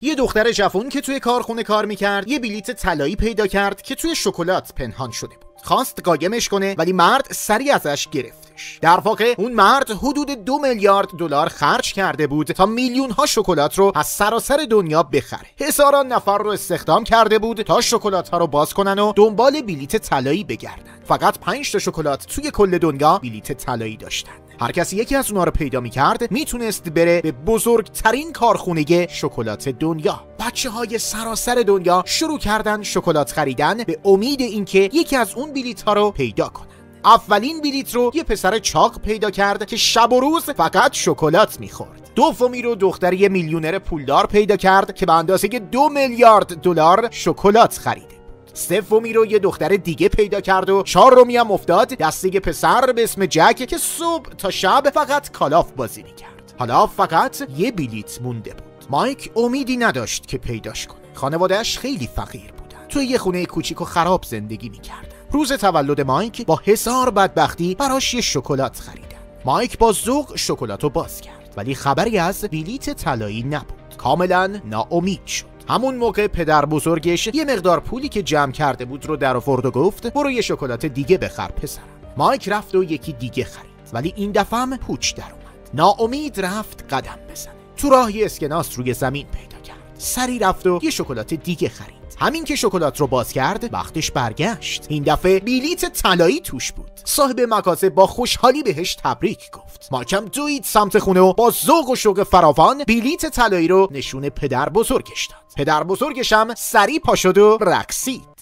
یه دختر جوان که توی کارخونه کار میکرد یه بلیت طلایی پیدا کرد که توی شکلات پنهان شده بود. خواست قایمش کنه ولی مرد سریع ازش گرفتش. در واقع اون مرد حدود 2 میلیارد دلار خرج کرده بود تا میلیون ها شکلات رو از سراسر دنیا بخره. هزاران نفر رو استخدام کرده بود تا شکلات ها رو باز کنن و دنبال بلیت طلایی بگردن. فقط 5 تا شکلات توی کل دنیا بلیت طلایی داشتن. هر کسی یکی از اونها رو پیدا می‌کرد میتونست بره به بزرگترین کارخونه شکلات دنیا. بچه‌های سراسر دنیا شروع کردن شکلات خریدن به امید اینکه یکی از اون بلیط‌ها رو پیدا کنن. اولین بلیط رو یه پسر چاق پیدا کرد که شب و روز فقط شکلات می‌خورد. دومی رو دختری میلیونر پولدار پیدا کرد که به اندازه 2 میلیارد دلار شکلات خریده. سومی رو یه دختر دیگه پیدا کرد و چهارمی هم افتاد دست یه پسر به اسم جک که صبح تا شب فقط کالاف بازی میکرد. حالا فقط یه بلیط مونده بود. مایک امیدی نداشت که پیداش کنه. خانواده‌اش خیلی فقیر بودن. توی یه خونه کوچیک و خراب زندگی میکردن. روز تولد مایک با 1000 بدبختی براش یه شکلات خریدن. مایک با ذوق شکلاتو باز کرد ولی خبری از بلیط طلایی نبود. کاملا ناامید شد. همون موقع پدر بزرگش یه مقدار پولی که جمع کرده بود رو در آورد و گفت برو یه شکلات دیگه بخر پسرم. مایک رفت و یکی دیگه خرید ولی این دفعه هم پوچ در اومد. ناامید رفت قدم بزنه. تو راه یه اسکناس روی زمین پیدا کرد. سری رفت و یه شکلات دیگه خرید. همین که شکلات رو باز کرد وقتش برگشت. این دفعه بلیط طلایی توش بود. صاحب مغازه با خوشحالی بهش تبریک گفت. مایکم دوید سمت خونه و با ذوق و شوق فراوان بلیط طلایی رو نشون پدر بزرگش داد. پدر بزرگش هم سری پا شد و رقصید.